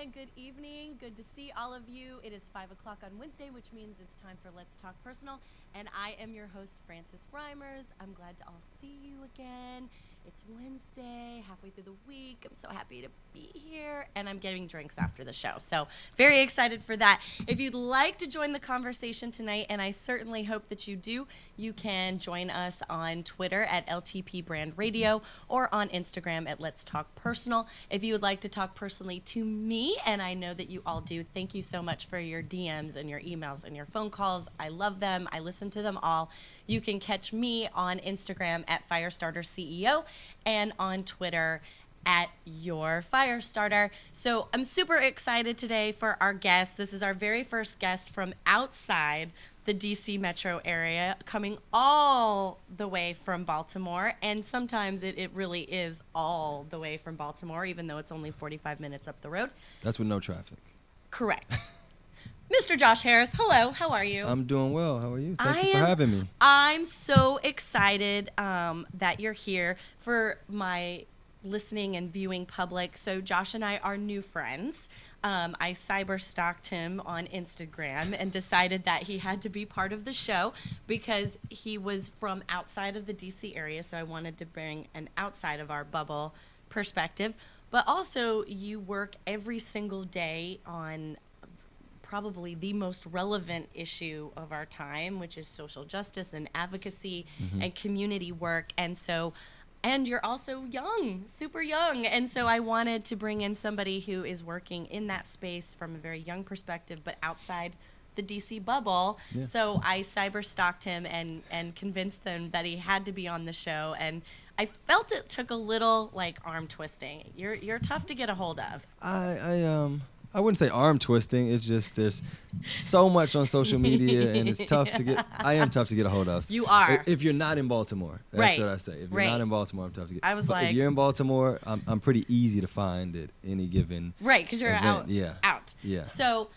and good evening. Good to see all of you. It is 5 o'clock on Wednesday, which means it's time for Let's Talk Personal. And I am your host, Frances Reimers. I'm glad to all see you again. It's Wednesday, halfway through the week. I'm so happy to be here, and I'm getting drinks after the show. So very excited for that. If you'd like to join the conversation tonight, and I certainly hope that you do, you can join us on Twitter at LTP Brand Radio or on Instagram at Let's Talk Personal. If you would like to talk personally to me, and I know that you all do, thank you so much for your DMs and your emails and your phone calls. I love them. I listen to them all. You can catch me on Instagram at Firestarter CEO and on Twitter at Your Firestarter. So I'm super excited today for our guest. This is our very first guest from outside the DC metro area, coming all the way from Baltimore. And sometimes it really is all the way from Baltimore, even though it's only 45 minutes up the road. That's with no traffic. Correct. Mr. Josh Harris, hello, how are you? I'm doing well. How are you? Thank you for having me. I'm so excited that you're here for my listening and viewing public. So Josh and I are new friends. I cyber stalked him on Instagram and decided that he had to be part of the show because he was from outside of the DC area. So I wanted to bring an outside of our bubble perspective. But also you work every single day on probably the most relevant issue of our time, which is social justice and advocacy and community work. And you're also young, super young. And so I wanted to bring in somebody who is working in that space from a very young perspective, but outside the DC bubble. Yeah. So I cyber stalked him and convinced him that he had to be on the show. And I felt it took a little like arm twisting. You're tough to get a hold of. I wouldn't say arm twisting. It's just there's so much on social media, and it's tough to get. I am tough to get a hold of. You are. If you're not in Baltimore, that's what I say. If you're not in Baltimore, I'm tough to get. I was but if you're in Baltimore, I'm pretty easy to find at any given. Right, because you're event. out. Yeah. So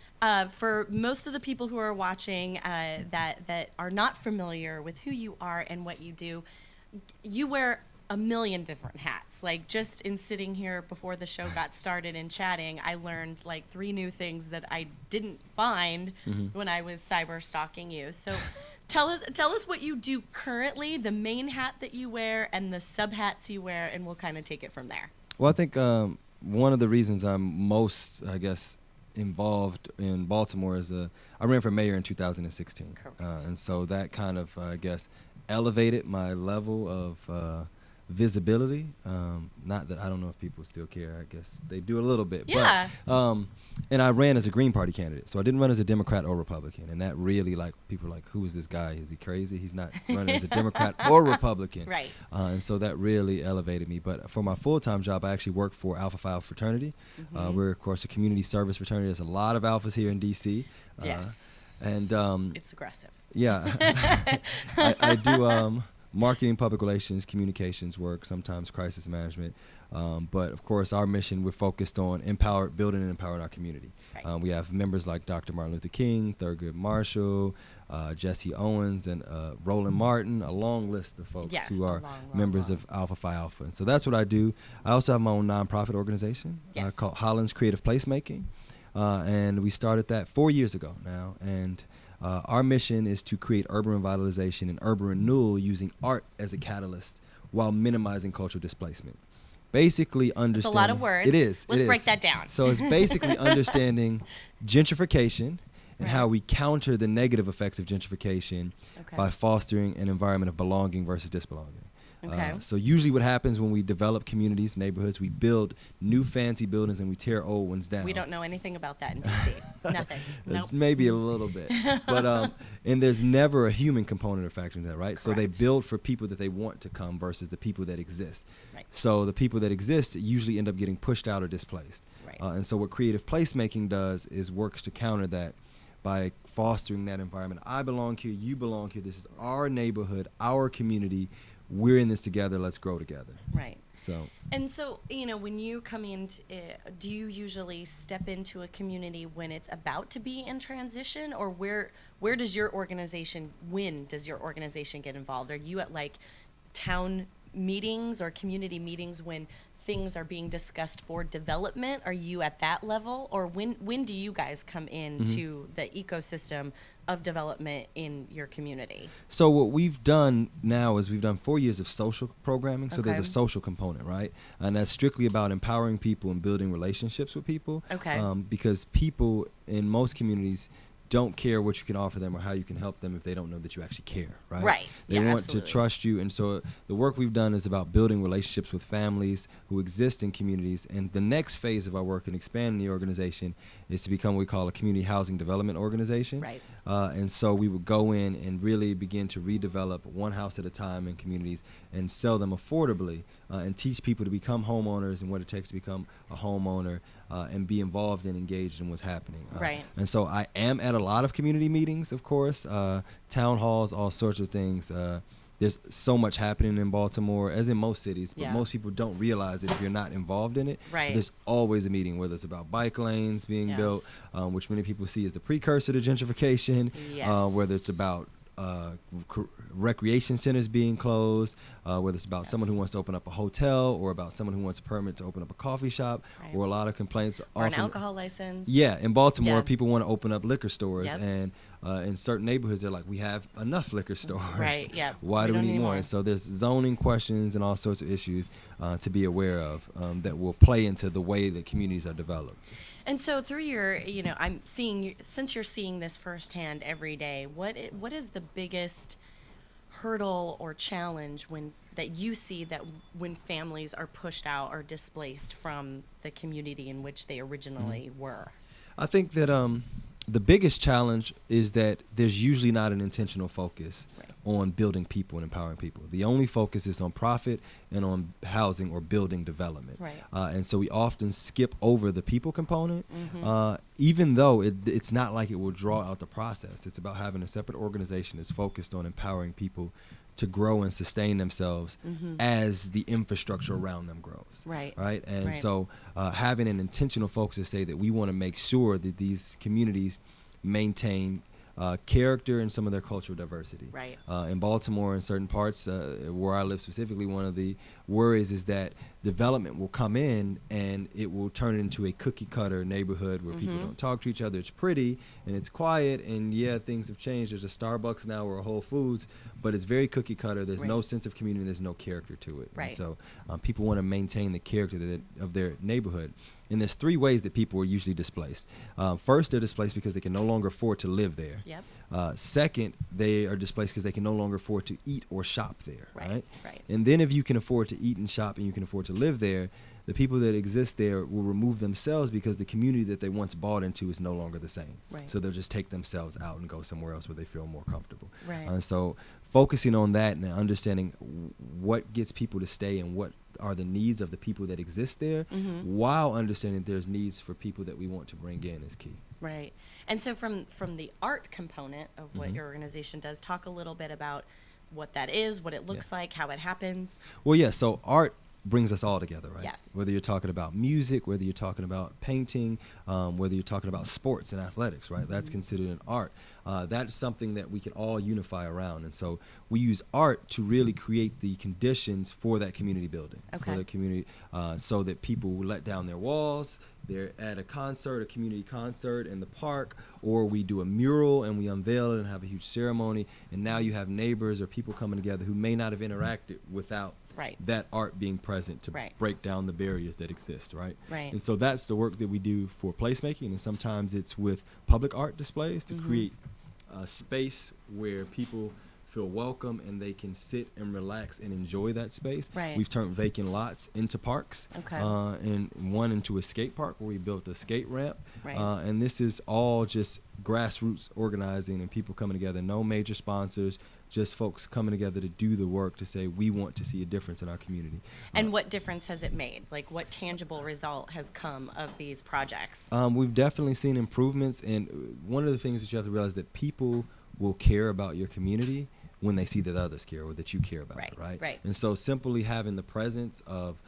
for most of the people who are watching that are not familiar with who you are and what you do, you wear a million different hats. Like just in sitting here before the show got started and chatting, I learned like 3 new things that I didn't find when I was cyber stalking you. So tell us what you do currently, the main hat that you wear and the sub hats you wear, and we'll kind of take it from there. Well, I think one of the reasons I'm most, I guess, involved in Baltimore is I ran for mayor in 2016. And so that kind of, I guess, elevated my level of visibility. Not that I don't know if people still care. I guess they do a little bit. Yeah. But, and I ran as a Green Party candidate. So I didn't run as a Democrat or Republican. And that really, like, people are like, who is this guy? Is he crazy? He's not running as a Democrat or Republican. Right. And so that really elevated me. But for my full-time job, I actually work for Alpha Phi Alpha fraternity. We're, of course, a community service fraternity. There's a lot of alphas here in D.C. Yes. And it's aggressive. Yeah. I do marketing, public relations, communications work, sometimes crisis management. But of course, our mission, we're focused on building and empowering our community. Right. We have members like Dr. Martin Luther King, Thurgood Marshall, Jesse Owens, and Roland Martin, a long list of folks who are members of Alpha Phi Alpha. And so that's what I do. I also have my own nonprofit organization called Holland's Creative Placemaking. And we started that 4 years ago now. And our mission is to create urban revitalization and urban renewal using art as a catalyst while minimizing cultural displacement. Basically understanding... It's a lot of words. It is. Let's break that down. So it's basically understanding gentrification and how we counter the negative effects of gentrification by fostering an environment of belonging versus disbelonging. Okay. So usually what happens when we develop communities, neighborhoods, we build new fancy buildings and we tear old ones down. We don't know anything about that in D.C. Nothing. Nope. Maybe a little bit. But and there's never a human component or factor in that, right? Correct. So they build for people that they want to come versus the people that exist. Right. So the people that exist usually end up getting pushed out or displaced. Right. And so what creative placemaking does is works to counter that by fostering that environment. I belong here, you belong here. This is our neighborhood, our community. We're in this together. Let's grow together. Right. So. And so, when you come in, do you usually step into a community when it's about to be in transition, or where does your organization? When does your organization get involved? Are you at like town meetings or community meetings when things are being discussed for development? Are you at that level, or when do you guys come into the ecosystem of development in your community? So what we've done now is we've done 4 years of social programming. So there's Okay. a social component, right? And that's strictly about empowering people and building relationships with people. Okay. Because people in most communities don't care what you can offer them or how you can help them if they don't know that you actually care, right? Right. They Yeah, want absolutely. to trust you. And so the work we've done is about building relationships with families who exist in communities. And the next phase of our work in expanding the organization is to become what we call a community housing development organization. Right. And so we would go in and really begin to redevelop one house at a time in communities and sell them affordably and teach people to become homeowners and what it takes to become a homeowner and be involved and engaged in what's happening. Right. And so I am at a lot of community meetings, of course, town halls, all sorts of things. There's so much happening in Baltimore, as in most cities, but Yeah. most people don't realize it if you're not involved in it. Right. But there's always a meeting, whether it's about bike lanes being Yes. built, which many people see as the precursor to gentrification, Yes. whether it's about recreation centers being closed, whether it's about someone who wants to open up a hotel or about someone who wants a permit to open up a coffee shop, Right. or a lot of complaints. Or an often- alcohol license. Yeah, in Baltimore, Yeah. people want to open up liquor stores, Yep. and in certain neighborhoods, they're like, we have enough liquor stores. Right, yeah. Why We do we don't need need more? more. And so there's zoning questions and all sorts of issues to be aware of that will play into the way that communities are developed. And so through your, I'm seeing, since you're seeing this firsthand every day, what is the biggest hurdle or challenge that you see that when families are pushed out or displaced from the community in which they originally were? I think that the biggest challenge is that there's usually not an intentional focus Right. on building people and empowering people. The only focus is on profit and on housing or building development. Right. And so we often skip over the people component, Mm-hmm. even though it's not like it will draw out the process. It's about having a separate organization that's focused on empowering people to grow and sustain themselves as the infrastructure around them grows. Right. Right. And Right. so having an intentional focus to say that we want to make sure that these communities maintain character and some of their cultural diversity. Right. In Baltimore, in certain parts where I live specifically, one of the worries is that development will come in and it will turn into a cookie cutter neighborhood where people don't talk to each other. It's pretty and it's quiet, and yeah, things have changed. There's a Starbucks now or a Whole Foods, but it's very cookie cutter. There's no Right. sense of community. There's no character to it. Right. And so people want to maintain the character of their neighborhood. And there's 3 ways that people are usually displaced. First, they're displaced because they can no longer afford to live there. Yep. Second, they are displaced because they can no longer afford to eat or shop there. Right, right. And then if you can afford to eat and shop and you can afford to live there, the people that exist there will remove themselves because the community that they once bought into is no longer the same. Right. So they'll just take themselves out and go somewhere else where they feel more comfortable. Right. So focusing on that and understanding what gets people to stay and what are the needs of the people that exist there, while understanding there's needs for people that we want to bring in is key. Right. And so from the art component of what your organization does, talk a little bit about what that is, what it looks like, how it happens. Well, yeah, so art brings us all together, right? Yes. Whether you're talking about music, whether you're talking about painting, whether you're talking about sports and athletics, right? That's considered an art. That's something that we can all unify around. And so we use art to really create the conditions for that community building, Okay. for the community, so that people will let down their walls. They're at a concert, a community concert in the park, or we do a mural and we unveil it and have a huge ceremony. And now you have neighbors or people coming together who may not have interacted without Right. that art being present to Right. break down the barriers that exist, right? Right. And so that's the work that we do for placemaking, and sometimes it's with public art displays to create a space where people feel welcome and they can sit and relax and enjoy that space. Right. We've turned vacant lots into parks, Okay. and one into a skate park where we built a skate ramp. Right. And this is all just grassroots organizing and people coming together, no major sponsors, just folks coming together to do the work to say we want to see a difference in our community. And what difference has it made? Like, what tangible result has come of these projects? We've definitely seen improvements, and one of the things that you have to realize is that people will care about your community when they see that others care or that you care about it, right? Right. And so simply having the presence of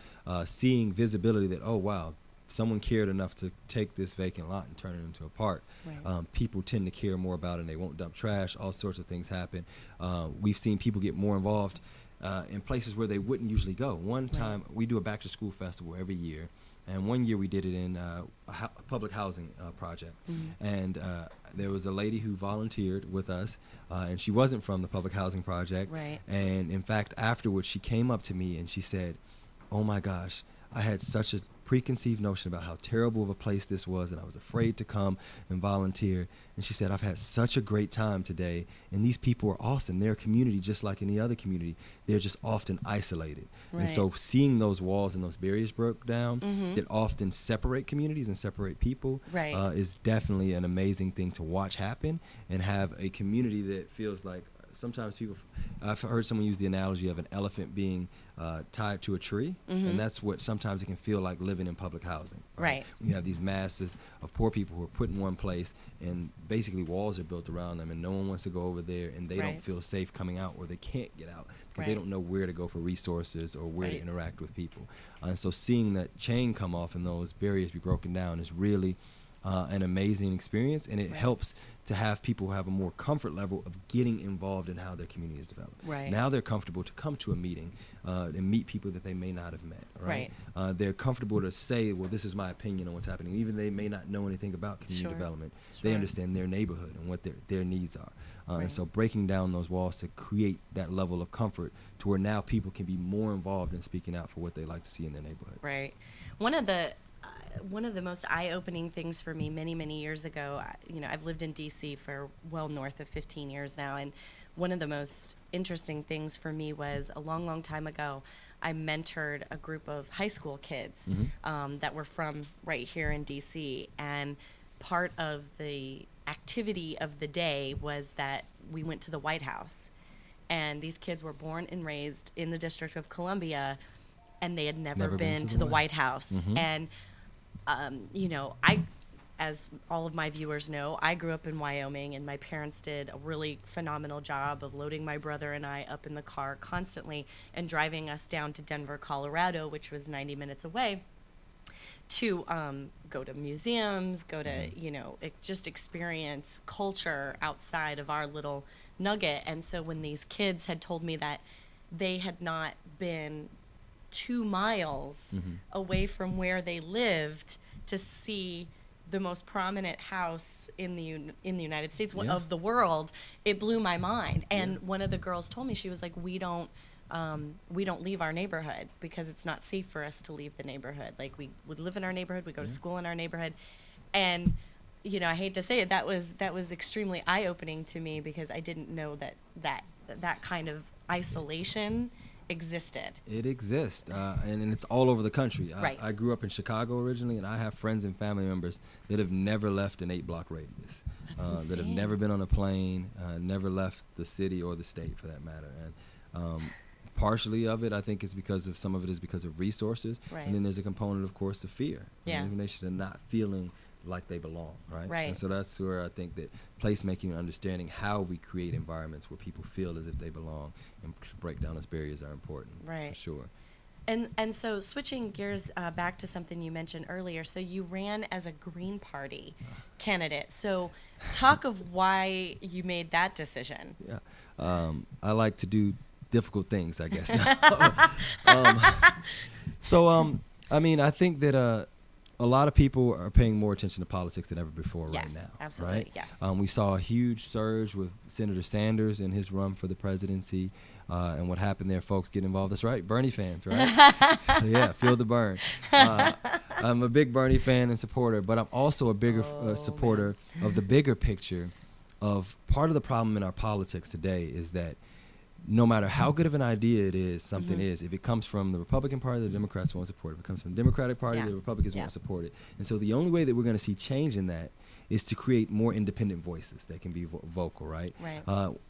seeing visibility that, oh, wow, someone cared enough to take this vacant lot and turn it into a park. Right. People tend to care more about it, and they won't dump trash. All sorts of things happen. We've seen people get more involved in places where they wouldn't usually go. One time, we do a back to school festival every year, and one year we did it in a public housing project. And there was a lady who volunteered with us, and she wasn't from the public housing project. Right. And in fact, afterwards, she came up to me and she said, "Oh my gosh, I had such a preconceived notion about how terrible of a place this was, and I was afraid to come and volunteer." And she said, "I've had such a great time today, and these people are awesome. They're a community just like any other community. They're just often isolated." And so seeing those walls and those barriers broke down that often separate communities and separate people is definitely an amazing thing to watch happen, and have a community that feels like, sometimes people, I've heard someone use the analogy of an elephant being tied to a tree, and that's what sometimes it can feel like living in public housing. Right. You have these masses of poor people who are put in one place, and basically walls are built around them, and no one wants to go over there, and they don't feel safe coming out, or they can't get out because they don't know where to go for resources or where to interact with people. And so seeing that chain come off and those barriers be broken down is really an amazing experience, and it helps to have people have a more comfort level of getting involved in how their community is developed. Now they're comfortable to come to a meeting and meet people that they may not have met. They're comfortable to say, well, this is my opinion on what's happening. Even they may not know anything about community development. They understand their neighborhood and what their needs are. And so breaking down those walls to create that level of comfort to where now people can be more involved in speaking out for what they like to see in their neighborhoods. One of the most eye-opening things for me many years ago, I've lived in D.C. for well north of 15 years now, and one of the most interesting things for me was a long time ago, I mentored a group of high school kids that were from right here in D.C., and part of the activity of the day was that we went to the White House, and these kids were born and raised in the District of Columbia, and they had never been to the White House. And as all of my viewers know, I grew up in Wyoming, and my parents did a really phenomenal job of loading my brother and I up in the car constantly and driving us down to Denver, Colorado, which was 90 minutes away, to go to museums, go to, just experience culture outside of our little nugget. And so when these kids had told me that they had not been 2 miles away from where they lived to see the most prominent house in the United States of the world, it blew my mind. And one of the girls told me, she was like, we don't leave our neighborhood because it's not safe for us to leave the neighborhood. Like, we live in our neighborhood, we go to school in our neighborhood. And I hate to say it, that was extremely eye-opening to me, because I didn't know that kind of isolation existed. It exists, and it's all over the country. I grew up in Chicago originally, and I have friends and family members that have never left an 8-block radius, that have never been on a plane, never left the city or the state for that matter. And partially of it, I think, is because of some of it is because of resources, and then there's a component, of course, of fear, alienation, and not feeling like they belong, right? And so that's where I think that placemaking and understanding how we create environments where people feel as if they belong and break down those barriers are important, for sure. And so switching gears back to something you mentioned earlier, so you ran as a Green Party candidate. So talk of why you made that decision. I like to do difficult things, I guess. I think that a lot of people are paying more attention to politics than ever before right now. Absolutely, yes. We saw a huge surge with Senator Sanders in his run for the presidency, and what happened there, folks get involved. That's right, Bernie fans, right? Yeah, feel the burn. I'm a big Bernie fan and supporter, but I'm also a bigger supporter of the bigger picture of part of the problem in our politics today is that no matter how good of an idea it is, something is, if it comes from the Republican Party, the Democrats won't support it. If it comes from the Democratic Party, the Republicans won't support it. And so the only way that we're going to see change in that is to create more independent voices that can be vocal, right?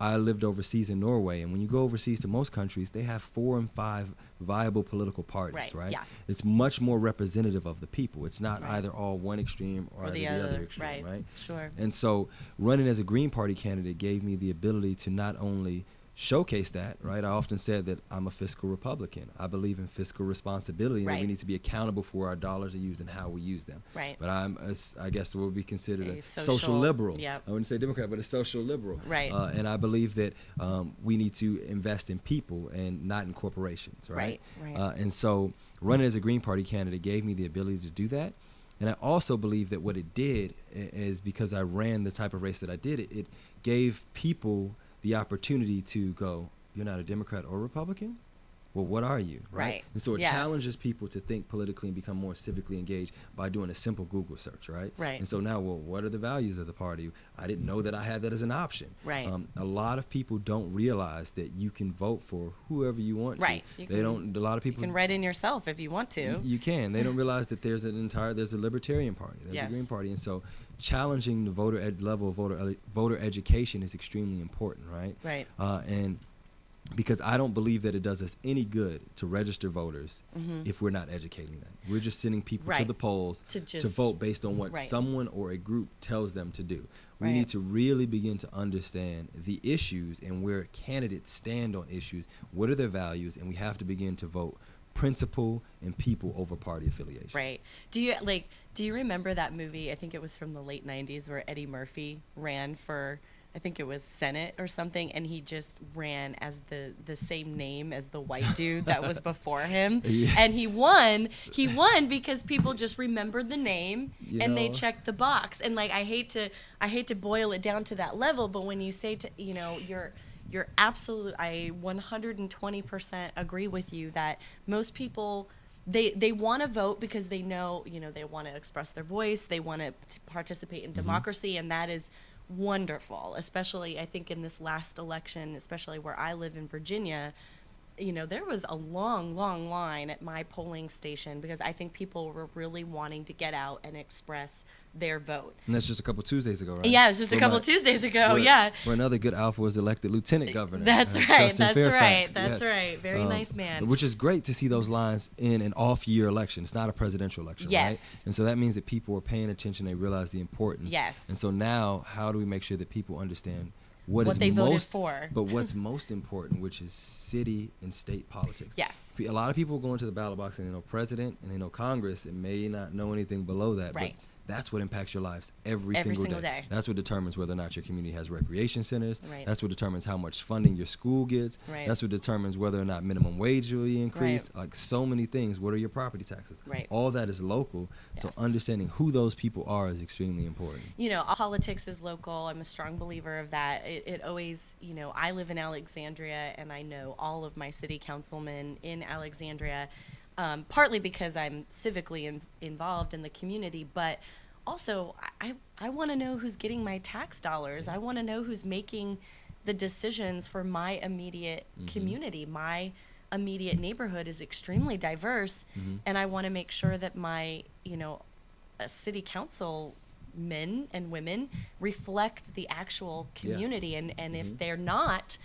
I lived overseas in Norway, and when you go overseas to most countries, they have 4 and 5 viable political parties, right? It's much more representative of the people. It's not either all one extreme or the other extreme, right? Sure. And so running as a Green Party candidate gave me the ability to not only showcase that, right? I often said that I'm a fiscal Republican. I believe in fiscal responsibility, and Right. we need to be accountable for our dollars we use and how we use them. Right. But I guess what would be considered a social social liberal. Yep. I wouldn't say Democrat, but a social liberal. Right. And I believe that we need to invest in people and not in corporations, right? Right. And so running as a Green Party candidate gave me the ability to do that. And I also believe that what it did is, because I ran the type of race that I did, it gave people the opportunity to go, you're not a Democrat or Republican? Well, what are you, right? Right. And so it Yes. challenges people to think politically and become more civically engaged by doing a simple Google search, right? Right. And so now, well, what are the values of the party? I didn't know that I had that as an option. Right. A lot of people don't realize that you can vote for whoever you want Right. to. You They can- don't. A lot of You people can write in yourself if you want to. You can. They don't realize that there's a Libertarian Party, there's Yes. a Green Party, and so challenging the level of voter education is extremely important, right? Right. And because I don't believe that it does us any good to register voters if we're not educating them. We're just sending people to Right. the polls To to just- vote based on what Right. someone or a group tells them to do. We Right. need to really begin to understand the issues and where candidates stand on issues, what are their values, and we have to begin to vote principle and people over party affiliation. Right. Do you remember that movie? I think it was from the late 90s where Eddie Murphy ran for, I think it was Senate or something, and he just ran as the same name as the white dude that was before him. Yeah. And he won because people just remembered the name and they know. checked the box. And like I hate to boil it down to that level, but when you say to, you're absolute, I 120% agree with you that most people, they want to vote because they know, they want to express their voice, they want to participate in democracy, and that is wonderful. Especially, I think in this last election, especially where I live in Virginia, there was a long, long line at my polling station because I think people were really wanting to get out and express their vote. And that's just a couple Tuesdays ago, right? Yeah, it was just a couple Tuesdays ago. Yeah. Where another good alpha was elected lieutenant governor. That's right. Justin That's Fairfax. right. That's Yes. right. Very nice man. Which is great to see those lines in an off-year election. It's not a presidential election, Yes. right? And so that means that people are paying attention. They realize the importance. Yes. And so now, how do we make sure that people understand what is they voted most, for. but what's most important, which is city and state politics. Yes. A lot of people go into the ballot box and they know president and they know Congress and may not know anything below that. Right. But that's what impacts your lives every Every single single day. That's what determines whether or not your community has recreation centers. Right. That's what determines how much funding your school gets. Right. That's what determines whether or not minimum wage will be increased. Right. Like so many things. What are your property taxes? Right. All that is local. Yes. So understanding who those people are is extremely important. Politics is local. I'm a strong believer of that. It always, I live in Alexandria and I know all of my city councilmen in Alexandria, partly because I'm civically involved in the community, but also I want to know who's getting my tax dollars. I want to know who's making the decisions for my immediate community. My immediate neighborhood is extremely diverse, and I want to make sure that my, city council men and women reflect the actual community. Yeah. And if they're not,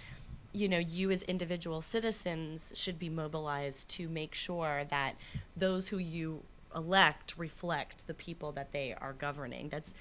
you as individual citizens should be mobilized to make sure that those who you elect reflect the people that they are governing. That's,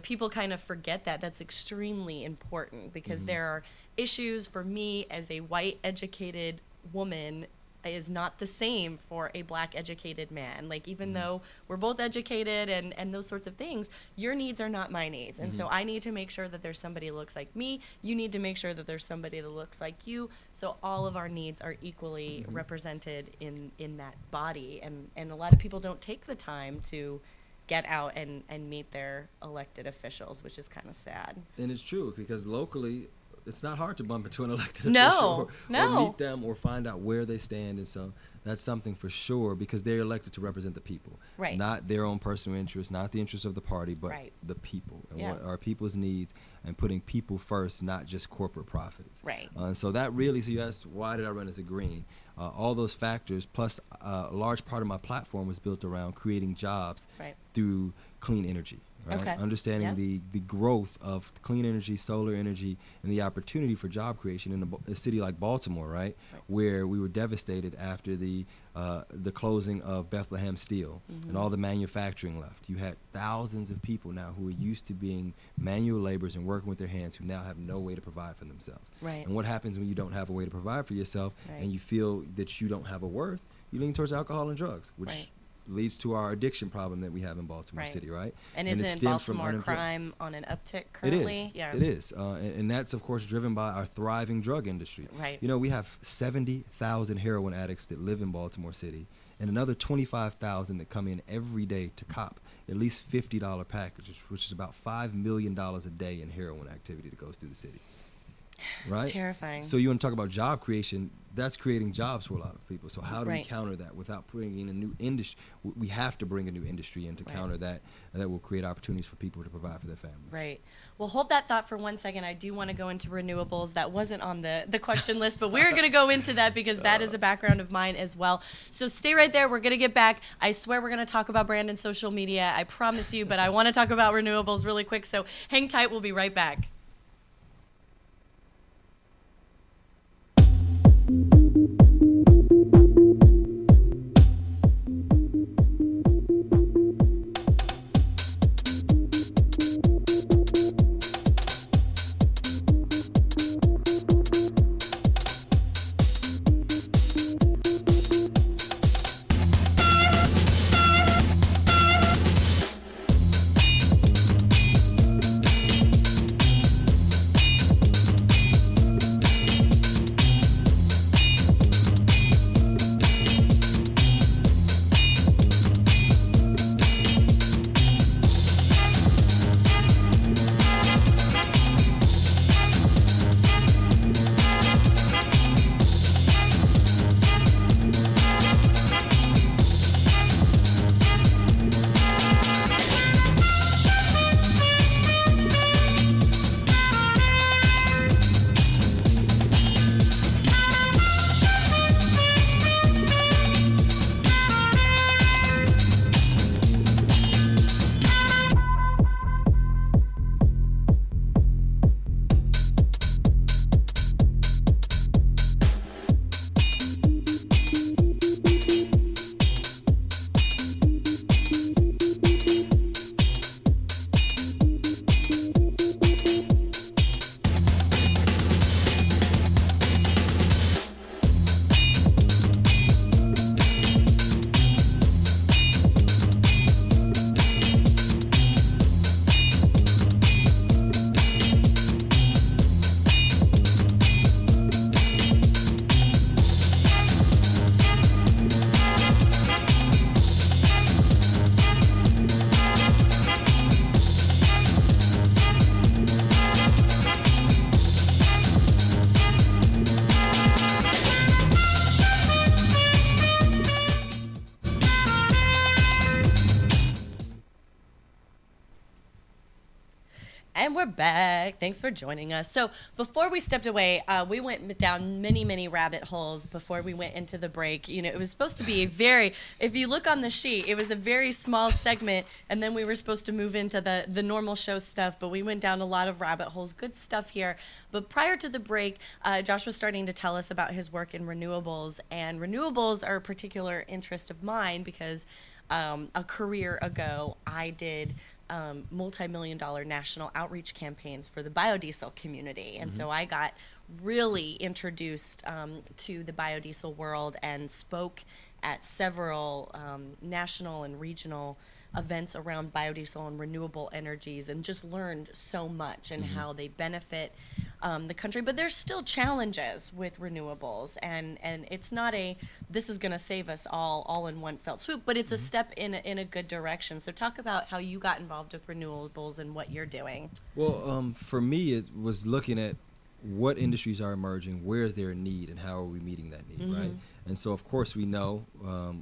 people kind of forget that. That's extremely important because there are issues for me as a white educated woman is not the same for a black educated man. Like, even though we're both educated and those sorts of things, your needs are not my needs. And so I need to make sure that there's somebody who looks like me. You need to make sure that there's somebody that looks like you. So all of our needs are equally represented in that body. And a lot of people don't take the time to get out and meet their elected officials, which is kind of sad. And it's true because locally, it's not hard to bump into an elected No, official no. or meet them or find out where they stand. And so that's something for sure because they're elected to represent the people. Right. Not their own personal interests, not the interests of the party, but Right. the people and Yeah. what are people's needs and putting people first, not just corporate profits. Right. And so that really, so you asked, why did I run as a Green? All those factors, plus a large part of my platform was built around creating jobs Right. through clean energy. right? Okay. Understanding Yeah. the growth of clean energy, solar energy, and the opportunity for job creation in a city like Baltimore, right? Where we were devastated after the closing of Bethlehem Steel and all the manufacturing left. You had thousands of people now who are used to being manual laborers and working with their hands who now have no way to provide for themselves. Right. And what happens when you don't have a way to provide for yourself Right. and you feel that you don't have a worth? You lean towards alcohol and drugs, which Right. leads to our addiction problem that we have in Baltimore Right. City, right? And it isn't stems from Baltimore crime on an uptick It currently? is. Yeah. It is. And that's, of course, driven by our thriving drug industry. Right. You know, we have 70,000 heroin addicts that live in Baltimore City and another 25,000 that come in every day to cop at least $50 packages, which is about $5 million a day in heroin activity that goes through the city. Right? It's terrifying. So you want to talk about job creation, that's creating jobs for a lot of people. So how do we Right. counter that without bringing in a new industry? We have to bring a new industry in to Right. counter that, and that will create opportunities for people to provide for their families. Right. Well, hold that thought for 1 second. I do want to go into renewables. That wasn't on the question list, but we're going to go into that because that is a background of mine as well. So stay right there. We're going to get back. I swear we're going to talk about brand and social media. I promise you, but I want to talk about renewables really quick. So hang tight. We'll be right back. And we're back. Thanks for joining us. So before we stepped away, we went down many, many rabbit holes before we went into the break. You know, it was supposed to be a very, if you look on the sheet, it was a very small segment, and then we were supposed to move into the normal show stuff, but we went down a lot of rabbit holes. Good stuff here. But prior to the break, Josh was starting to tell us about his work in renewables, and renewables are a particular interest of mine because a career ago, I did multi-million-dollar national outreach campaigns for the biodiesel community. And so I got really introduced to the biodiesel world and spoke at several national and regional events around biodiesel and renewable energies, and just learned so much and how they benefit the country. But there's still challenges with renewables, and it's not a this is going to save us all in one felt swoop, but it's a step in a good direction. So talk about how you got involved with renewables and what you're doing. Well, for me, it was looking at what industries are emerging, where is there a need, and how are we meeting that need, right? And so, of course, we know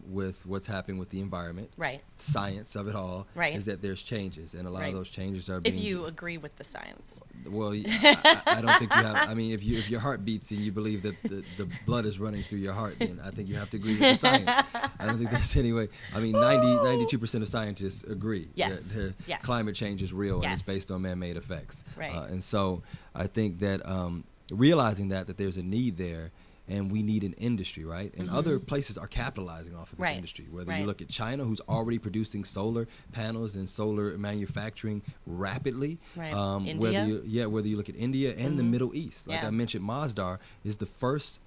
with what's happening with the environment, Right. science of it all, Right. is that there's changes, and a lot Right. of those changes are If being... you agree with the science. Well, I don't think you have... I mean, if your heart beats and you believe that the blood is running through your heart, then I think you have to agree with the science. I don't think there's any way... I mean, 92% of scientists agree Yes. that Yes. climate change is real and Yes. it's based on man-made effects. Right. And so I think that realizing that there's a need there, and we need an industry, right? And other places are capitalizing off of this Right. industry. Whether Right. you look at China, who's already producing solar panels and solar manufacturing rapidly. Right. India. Whether you look at India and the Middle East. Like Yeah. I mentioned, Masdar is the first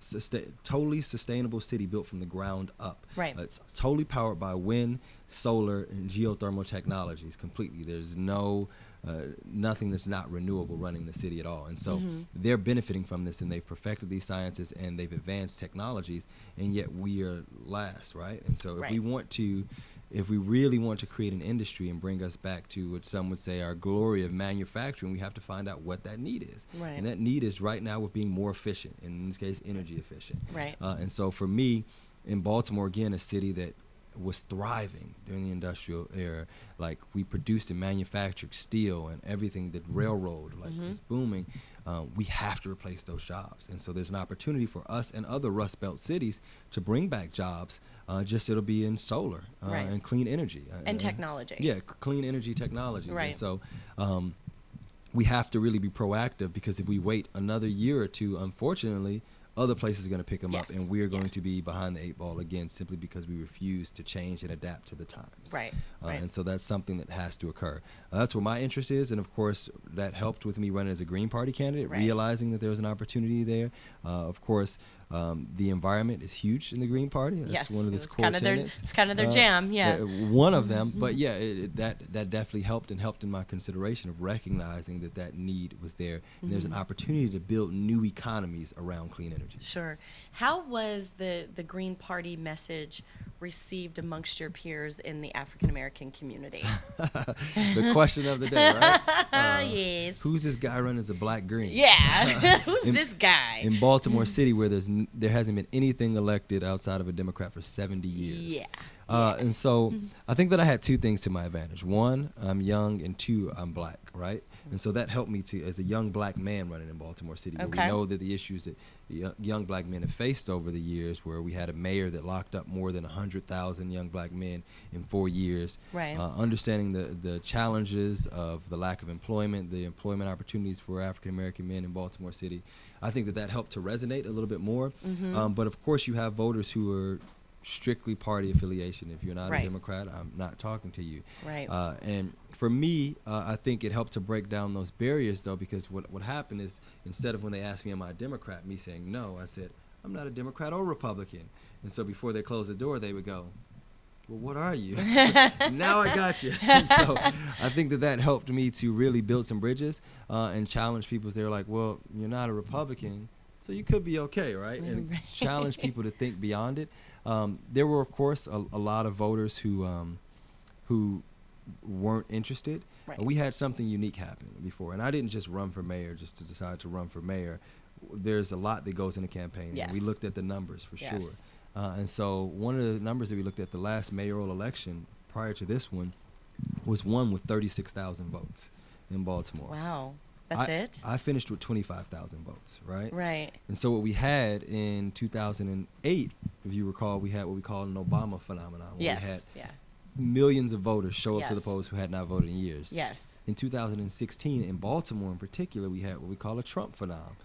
totally sustainable city built from the ground up. Right. It's totally powered by wind, solar, and geothermal technologies completely. There's nothing that's not renewable running the city at all. And so they're benefiting from this, and they've perfected these sciences and they've advanced technologies, and yet we are last, right? And so if we really want to create an industry and bring us back to what some would say our glory of manufacturing, we have to find out what that need is. Right. And that need is right now with being more efficient, in this case, energy efficient. Right. And so for me, in Baltimore, again, a city that was thriving during the industrial era. Like, we produced and manufactured steel and everything, that railroad was booming. We have to replace those jobs. And so there's an opportunity for us and other Rust Belt cities to bring back jobs, just it'll be in solar Right. and clean energy. And technology. Yeah, clean energy technologies. Right. And so we have to really be proactive, because if we wait another year or two, unfortunately, other places are going to pick them up, Yes. and we're going to be behind the 8 ball again, simply because we refuse to change and adapt to the times. Right. Right. And so that's something that has to occur. That's where my interest is, and of course that helped with me running as a Green Party candidate, Right. realizing that there was an opportunity there. Of course, the environment is huge in the Green Party. That's Yes, one of it's its core kind of tenets. it's kind of their jam, yeah. One of them, but yeah, that definitely helped in my consideration of recognizing that need was there, and there's an opportunity to build new economies around clean energy. Sure. How was the Green Party message received amongst your peers in the African American community? The question of the day, right? Yes. Who's this guy running as a black green? Yeah. Who's in- this guy? In Baltimore City, where there hasn't been anything elected outside of a Democrat for 70 years. Yeah. And so I think that I had two things to my advantage. One, I'm young, and two, I'm black, right? And so that helped me to, as a young black man running in Baltimore City, where Okay. we know that the issues that young black men have faced over the years, where we had a mayor that locked up more than 100,000 young black men in 4 years. Right. Understanding the challenges of the lack of employment, the employment opportunities for African American men in Baltimore City, I think that helped to resonate a little bit more. But of course, you have voters who are strictly party affiliation. If you're not Right. a Democrat, I'm not talking to you. Right. And for me, I think it helped to break down those barriers, though, because what happened is, instead of when they asked me, am I a Democrat, me saying no, I said, I'm not a Democrat or Republican. And so before they closed the door, they would go, well, what are you? Now I got you. And so I think that helped me to really build some bridges and challenge people. They're like, well, you're not a Republican, so you could be okay, right? And Right. challenge people to think beyond it. There were, of course, a lot of voters who weren't interested. Right. We had something unique happen before, and I didn't just run for mayor just to decide to run for mayor. There's a lot that goes into campaigning. Yes. We looked at the numbers for Yes. sure. And so one of the numbers that we looked at, the last mayoral election prior to this one, was won with 36,000 votes in Baltimore. Wow. That's it? I finished with 25,000 votes, right? Right. And so what we had in 2008, if you recall, we had what we call an Obama phenomenon, where Yes. we had Yeah. millions of voters show up to the Yes. polls who had not voted in years. Yes. In 2016, in Baltimore in particular, we had what we call a Trump phenomenon,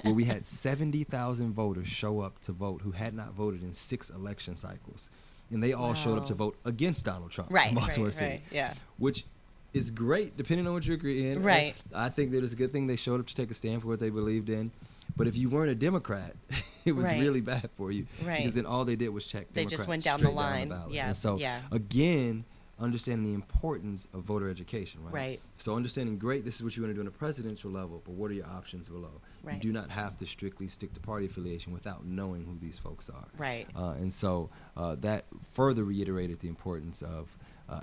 where we had 70,000 voters show up to vote who had not voted in 6 election cycles. And they all showed up to Wow. vote against Donald Trump Right. in Baltimore Right. City. Right. Yeah. Which is great, depending on what you agree in. Right. I think that it's a good thing they showed up to take a stand for what they believed in. But if you weren't a Democrat, it was Right. really bad for you. Right. Because then all they did was check They Democrats just went down the straight line. ballot. Yeah, And so, yeah. again, understanding the importance of voter education, right? Right. So understanding, great, this is what you want to do on a presidential level, but what are your options below? Right. You do not have to strictly stick to party affiliation without knowing who these folks are. Right. And so that further reiterated the importance of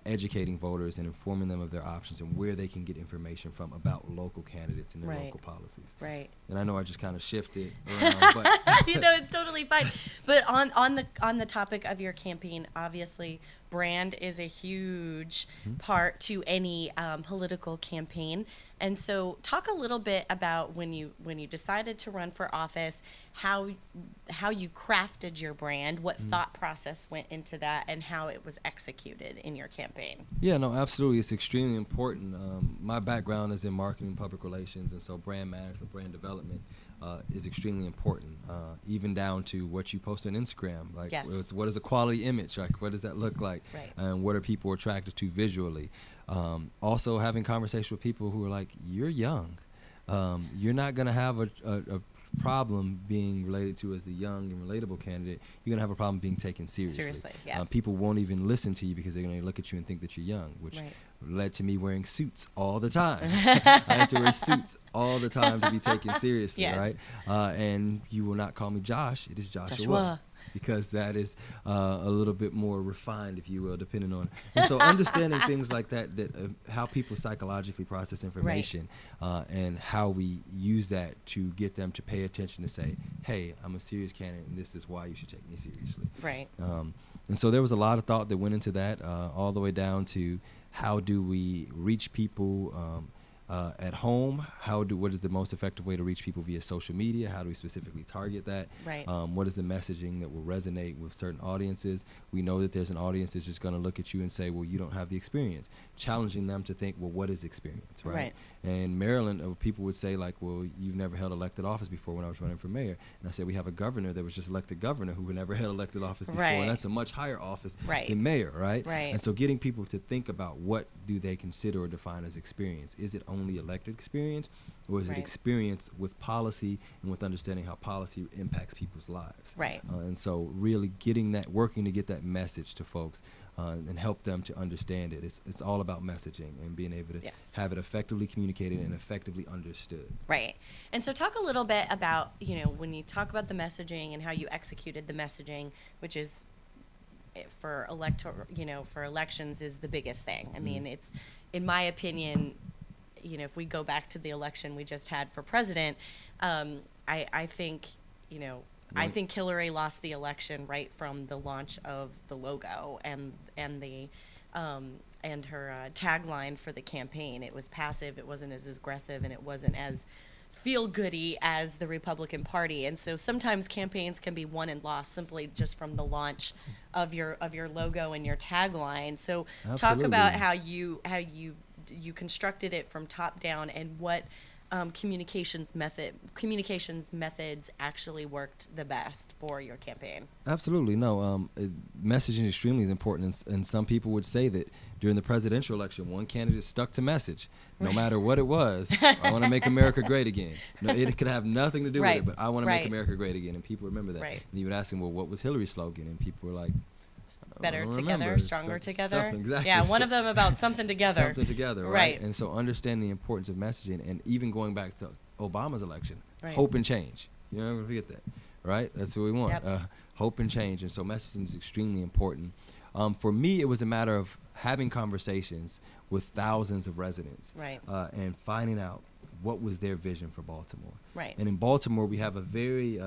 educating voters and informing them of their options and where they can get information from about local candidates and their Right. local policies. Right. And I know I just kind of shifted around, but It's totally fine. But on the topic of your campaign, obviously, brand is a huge part to any political campaign. And so, talk a little bit about when you decided to run for office, how you crafted your brand, what thought process went into that, and how it was executed in your campaign. Yeah, no, absolutely. It's extremely important. My background is in marketing, public relations, and so brand management, brand development is extremely important, even down to what you post on Instagram. Like, Yes. what is a quality image? Like, what does that look like? Right. And what are people attracted to visually? Also, having conversations with people who are like, you're young. You're not going to have a problem being related to as a young and relatable candidate. You're going to have a problem being taken seriously. Seriously, yeah. People won't even listen to you because they're going to look at you and think that you're young, which Right. led to me wearing suits all the time. I had to wear suits all the time to be taken seriously, Yes. right? And you will not call me Josh. It is Joshua. Because that is a little bit more refined, if you will, depending on. And so understanding things like that how people psychologically process information and how we use that to get them to pay attention to say, hey, I'm a serious candidate and this is why you should take me seriously. Right. And so there was a lot of thought that went into that, all the way down to how do we reach people at home? What is the most effective way to reach people via social media? How do we specifically target that? Right. What is the messaging that will resonate with certain audiences? We know that there's an audience that's just going to look at you and say, well, you don't have the experience. Challenging them to think, well, what is experience, right? Right. And Maryland, people would say, like, well, you've never held elected office before. When I was running for mayor, and I said, we have a governor that was just elected governor who never held elected office before, Right. and that's a much higher office Right. than mayor, right? Right. And so getting people to think about what do they consider or define as experience. Is it only elected experience, or is Right. it experience with policy and with understanding how policy impacts people's lives? Right. And so really working to get that message to folks and help them to understand it. It's all about messaging and being able to Yes. have it effectively communicated and effectively understood. Right. And so talk a little bit about, when you talk about the messaging and how you executed the messaging, which is for elections is the biggest thing. I mean, it's, in my opinion, if we go back to the election we just had for president, I think, I think Hillary lost the election right from the launch of the logo and the and her tagline for the campaign. It was passive. It wasn't as aggressive, and it wasn't as feel-goody as the Republican Party. And so sometimes campaigns can be won and lost simply just from the launch of your logo and your tagline. So talk about how you constructed it from top down and what communications methods actually worked the best for your campaign. Absolutely. No, messaging is extremely important. And some people would say that during the presidential election, one candidate stuck to message, no matter what it was. I want to make America great again. No, it could have nothing to do with it, but I want to make America great again. And people remember that. Right. And you would ask them, well, what was Hillary's slogan? And people were like, Better together, remember. stronger together. Something, exactly. Yeah, one of them about something together. Something together, right? And so understanding the importance of messaging, and even going back to Obama's election, hope and change. You're not going to forget that, right? That's what we want, hope and change. And so messaging is extremely important. For me, it was a matter of having conversations with thousands of residents, and finding out what was their vision for Baltimore. Right. And in Baltimore, we have a very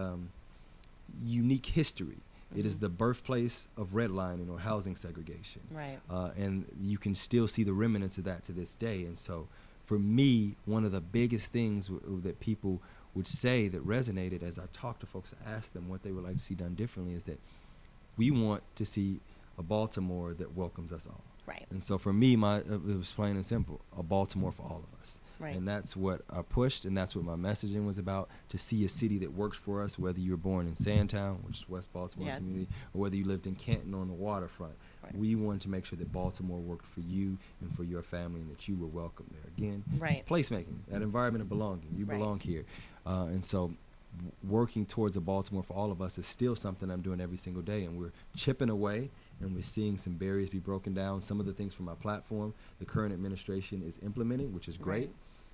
unique history. It is the birthplace of redlining or housing segregation. Right. And you can still see the remnants of that to this day. And so for me, one of the biggest things that people would say that resonated as I talked to folks, asked them what they would like to see done differently, is that we want to see a Baltimore that welcomes us all. Right. And so for me, it was plain and simple, a Baltimore for all of us. Right. And that's what I pushed, and that's what my messaging was about, to see a city that works for us, whether you were born in Sandtown, which is West Baltimore community, or whether you lived in Canton on the waterfront. Right. We wanted to make sure that Baltimore worked for you and for your family, and that you were welcome there. Again, placemaking, that environment of belonging. You belong here. And so working towards a Baltimore for all of us is still something I'm doing every single day, and we're chipping away, and we're seeing some barriers be broken down. Some of the things from my platform, the current administration is implementing, which is great.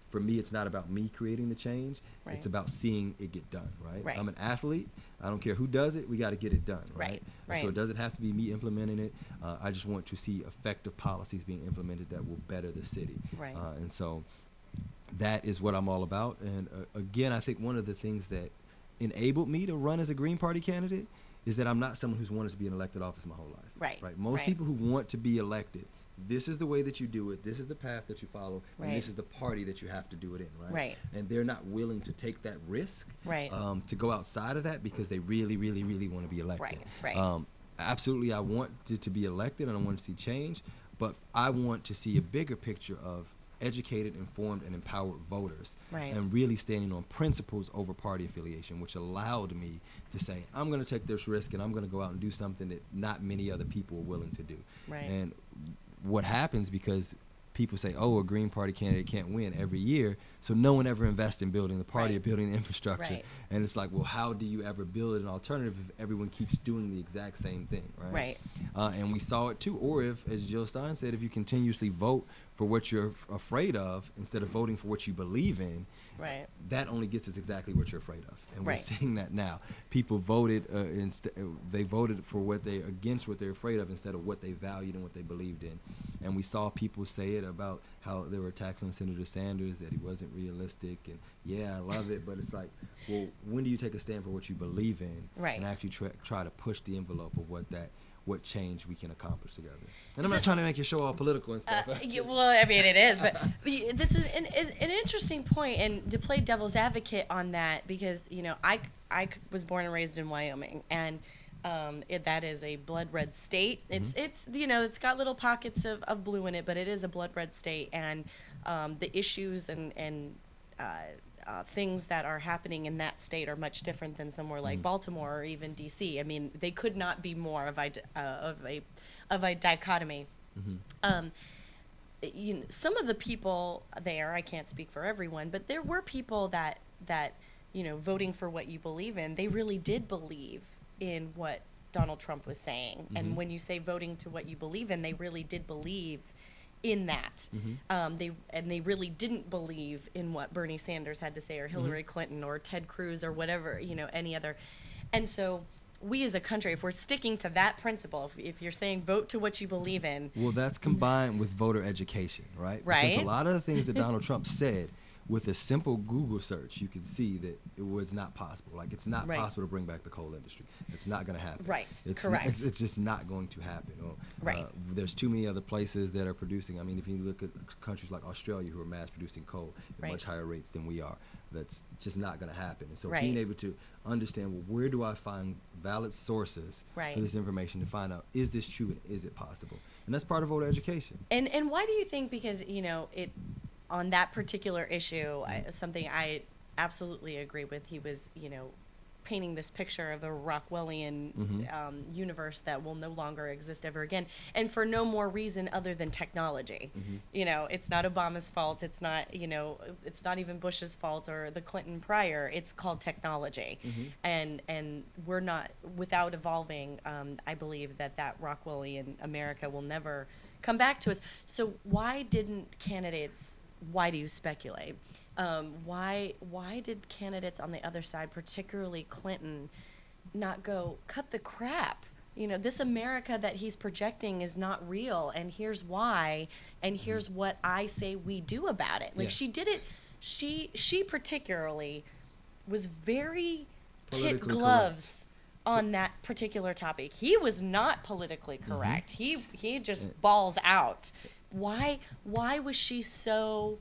for me, it's not about me creating the change. Right. It's about seeing it get done, right? Right. I'm an athlete. I don't care who does it. We got to get it done, right? Right. So it doesn't have to be me implementing it. I just want to see effective policies being implemented that will better the city. Right. And so that is what I'm all about. And again, I think one of the things that enabled me to run as a Green Party candidate is that I'm not someone who's wanted to be in elected office my whole life. Right. Most people who want to be elected, this is the way that you do it, this is the path that you follow, Right. and this is the party that you have to do it in, right? Right. And they're not willing to take that risk Right. to go outside of that because they really, really, really want to be elected. Right. Absolutely, I want to be elected and I want to see change, but I want to see a bigger picture of educated, informed, and empowered voters, Right. and really standing on principles over party affiliation, which allowed me to say, I'm going to take this risk and I'm going to go out and do something that not many other people are willing to do. Right. And what happens, because people say, oh, a Green Party candidate can't win every year, so no one ever invests in building the party Right. or building the infrastructure. Right. And it's like, well, how do you ever build an alternative if everyone keeps doing the exact same thing, right? Right. And we saw it too. Or if, as Jill Stein said, if you continuously vote for what you're afraid of instead of voting for what you believe in, Right. that only gets us exactly what you're afraid of. And Right. we're seeing that now. People voted they voted for against what they're afraid of instead of what they valued and what they believed in. And we saw people say it about how there were attacks on Senator Sanders, that he wasn't realistic, and yeah, I love it, but it's like, well, when do you take a stand for what you believe in, Right. and actually try to push the envelope of what change we can accomplish together? And I'm not trying to make your show all political and stuff. Well, I mean, it is, but that's an interesting point, and to play devil's advocate on that, because I was born and raised in Wyoming, and that is a blood red state. It's it's got little pockets of blue in it, but it is a blood red state, and the issues and things that are happening in that state are much different than somewhere like Baltimore or even D.C. I mean, they could not be more of a dichotomy. Some of the people there, I can't speak for everyone, but there were people that voting for what you believe in, they really did believe in what Donald Trump was saying. And when you say voting to what you believe in, they really did believe in that. They really didn't believe in what Bernie Sanders had to say, or Hillary Clinton, or Ted Cruz, or whatever, any other. And so we as a country, if we're sticking to that principle, if you're saying vote to what you believe in. Well, that's combined with voter education, right? Right. Because a lot of the things that Donald Trump said, with a simple Google search, you could see that it was not possible. Like, it's not Right. possible to bring back the coal industry. It's not going to happen. Right. It's Correct. It's just not going to happen. Right. There's too many other places that are producing. I mean, if you look at countries like Australia, who are mass producing coal at Right. much higher rates than we are, that's just not going to happen. And so Right. being able to understand, well, where do I find valid sources Right. for this information to find out, is this true and is it possible? And that's part of voter education. And why do you think? Because it on that particular issue, something I absolutely agree with. He was painting this picture of a Rockwellian universe that will no longer exist ever again, and for no more reason other than technology. It's not Obama's fault. It's not it's not even Bush's fault or the Clinton prior. It's called technology, and we're not, without evolving. I believe that Rockwellian America will never come back to us. So why didn't candidates? Why do you speculate? Why did candidates on the other side, particularly Clinton, not go cut the crap? This America that he's projecting is not real, and here's why, and here's what I say we do about it. Like, Yeah. she did it. She particularly was very kid Politically gloves on that particular topic. He was not politically correct. He just balls out. Why was she so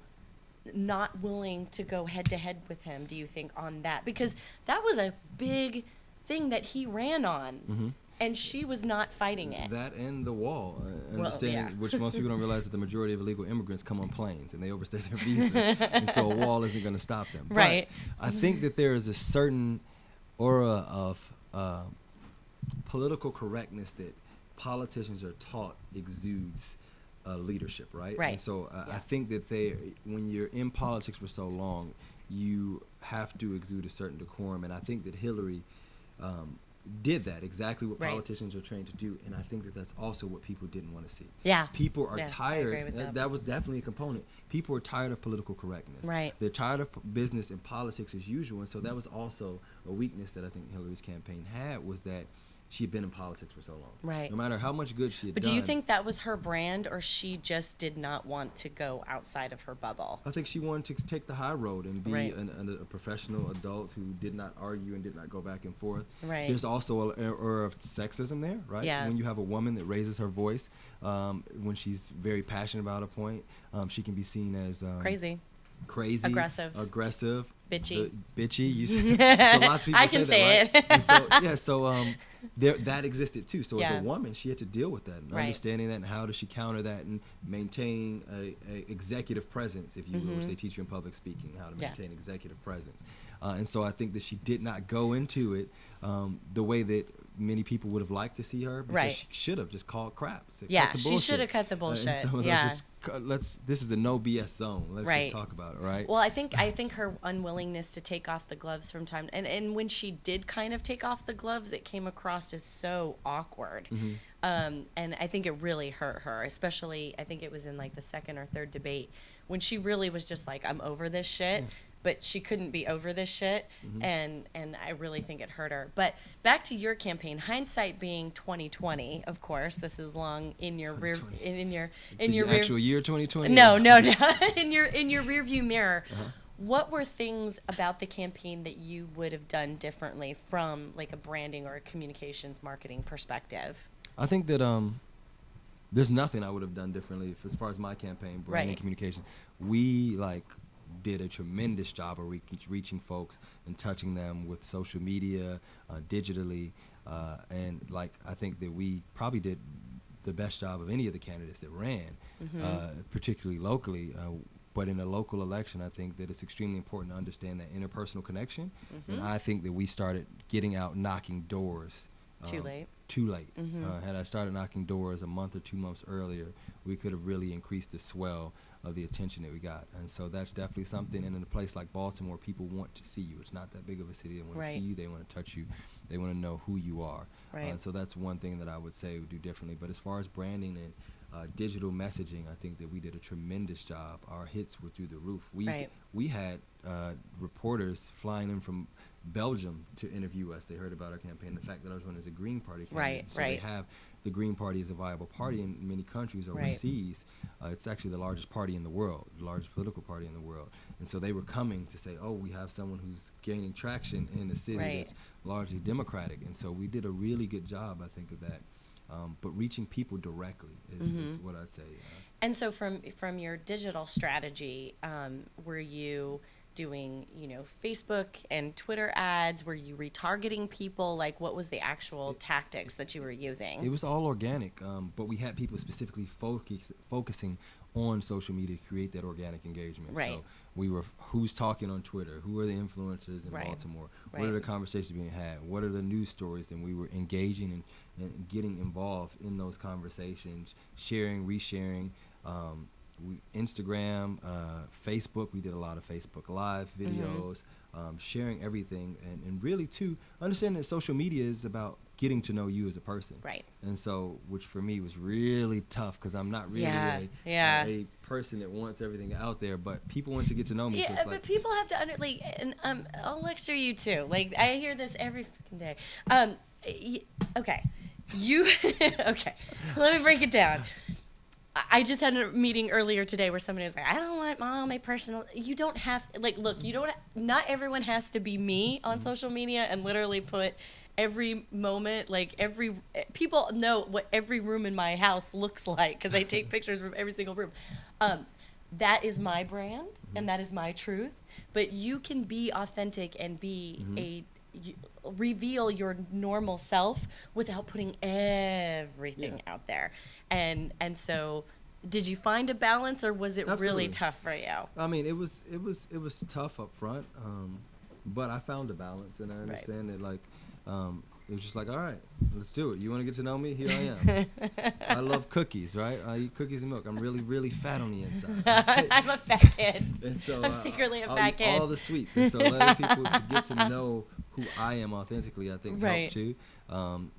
not willing to go head to head with him, do you think, on that? Because that was a big thing that he ran on, and she was not fighting it. That and the wall, understanding, which most people don't realize, that the majority of illegal immigrants come on planes and they overstay their visa, and so a wall isn't going to stop them. Right. But I think that there is a certain aura of political correctness that politicians are taught exudes leadership, right? Right. And so I think that when you're in politics for so long, you have to exude a certain decorum, and I think that Hillary did that, exactly what Right. politicians are trained to do, and I think that that's also what people didn't want to see. Yeah. People are Yeah, I tired. agree with that. That was definitely a component. People are tired of political correctness. Right. They're tired of business and politics as usual, and so that was also a weakness that I think Hillary's campaign had, was that she had been in politics for so long. Right. No matter how much good she had But done. do you think that was her brand, or she just did not want to go outside of her bubble? I think she wanted to take the high road and be Right. a professional adult who did not argue and did not go back and forth. Right. There's also an error of sexism there, right? Yeah. When you have a woman that raises her voice, when she's very passionate about a point, she can be seen as Crazy. aggressive, Bitchy. bitchy. You see, so lots of people I can say say that, right? it. And so there, that existed too. So as Yeah. a woman, she had to deal with that, and Right. understanding that, and how does she counter that, and maintain a executive presence, if you will, which they teach you in public speaking, how to Mm-hmm. Yeah. maintain executive presence. And so I think that she did not go into it the way that many people would have liked to see her, because Right. she should have just called crap. Said, Yeah, "Cut the she bullshit." should have cut the And bullshit. some of those Yeah. just this is a no BS zone. Let's Right. just talk about it, right? Well, I think her unwillingness to take off the gloves from time, and when she did kind of take off the gloves, it came across as so awkward. Mm-hmm. And I think it really hurt her, especially I think it was in like the second or third debate when she really was just like, I'm over this shit. Yeah. But she couldn't be over this shit, Mm-hmm. and I really think it hurt her. But back to your campaign, hindsight being 2020, of course. This is long in your rear, 2020. in your The rear. actual year 2020? No, in your rear view mirror. What were things about the campaign that you would have done differently from like a branding or a communications marketing perspective? I think that there's nothing I would have done differently as far as my campaign, branding, Right. communication. We did a tremendous job of reaching folks and touching them with social media, digitally, and I think that we probably did the best job of any of the candidates that ran, particularly locally. But in a local election, I think that it's extremely important to understand that interpersonal connection, and I think that we started getting out knocking doors. Too late. Too late. Had I started knocking doors a month or 2 months earlier, we could have really increased the swell of the attention that we got. And so that's definitely something. And in a place like Baltimore, people want to see you. It's not that big of a city. They want to see you. They want to touch you. They want to know who you are. Right. And so that's one thing that I would say we do differently. But as far as branding and digital messaging, I think that we did a tremendous job. Our hits were through the roof. We had reporters flying in from Belgium to interview us. They heard about our campaign, the fact that I was running as a Green Party candidate. Right, so right. they have the Green Party as a viable party in many countries overseas. It's actually the largest party in the world, the largest political party in the world. And so they were coming to say, oh, we have someone who's gaining traction in a city Right. that's largely Democratic. And so we did a really good job, I think, of that. But reaching people directly is what I'd say. And so from your digital strategy, were you doing, Facebook and Twitter ads? Were you retargeting people? Like, what was the actual tactics that you were using? It was all organic, but we had people specifically focusing on social media to create that organic engagement. Right. So we were, who's talking on Twitter? Who are the influencers in Right. Baltimore? Right. What are the conversations being had? What are the news stories? And we were engaging and getting involved in those conversations, sharing, resharing. Instagram, Facebook, we did a lot of Facebook Live videos, sharing everything, and really, too, understanding that social media is about getting to know you as a person. Right. And so, which for me was really tough, because I'm not really a person that wants everything out there, but people want to get to know me. Yeah, so it's but people have to and I'll lecture you too. Like, I hear this every fucking day. Okay, okay. Let me break it down. I just had a meeting earlier today where somebody was like, I don't want all my personal. You don't have, look, you don't. Not everyone has to be me on social media and literally put every moment, people know what every room in my house looks like because I take pictures from every single room. That is my brand and that is my truth. But you can be authentic and be reveal your normal self without putting everything out there. And so, did you find a balance, or was it really tough for you? I mean, it was tough up front, but I found a balance, and I understand that it was just like, all right, let's do it. You want to get to know me? Here I am. I love cookies, right? I eat cookies and milk. I'm really, really fat on the inside. Right? I'm a fat kid. And so I'm secretly a I'll fat eat kid. all the sweets, and so letting people to get to know who I am authentically, I think Right. helped too.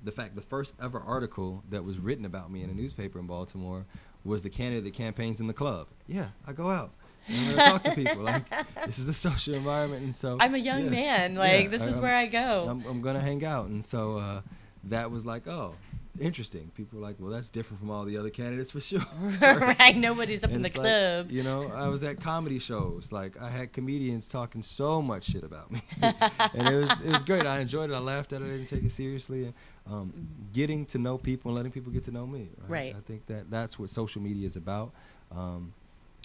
The first ever article that was written about me in a newspaper in Baltimore was the candidate that campaigns in the club. Yeah, I go out. And I'm going to talk to people. Like, this is a social environment. And so I'm a young yes, man. Like, yeah, this is where I go. I'm going to hang out. And so that was like, oh, interesting. People were like, well, that's different from all the other candidates for sure. Right. Nobody's up And in the it's like, club. you know, I was at comedy shows. Like, I had comedians talking so much shit about me. And it was great. I enjoyed it. I laughed at it. I didn't take it seriously. And getting to know people and letting people get to know me. Right. I think that's what social media is about.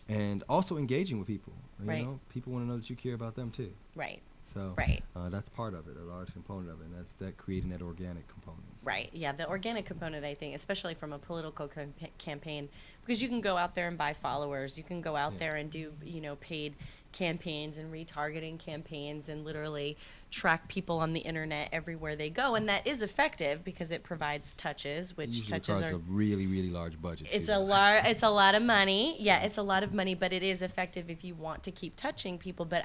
And also engaging with people. You know, people want to know that you care about them too. Right. So Right. That's part of it, a large component of it, and that's that creating that organic component. So. Right. Yeah, the organic component, I think, especially from a political campaign, because you can go out there and buy followers. You can go out there and do, you know, paid campaigns and retargeting campaigns and literally track people on the internet everywhere they go, and that is effective because it provides touches, which usually touches requires are a really, really large budget. it's too. it's a lot of money. Yeah, it's a lot of money, but it is effective if you want to keep touching people. But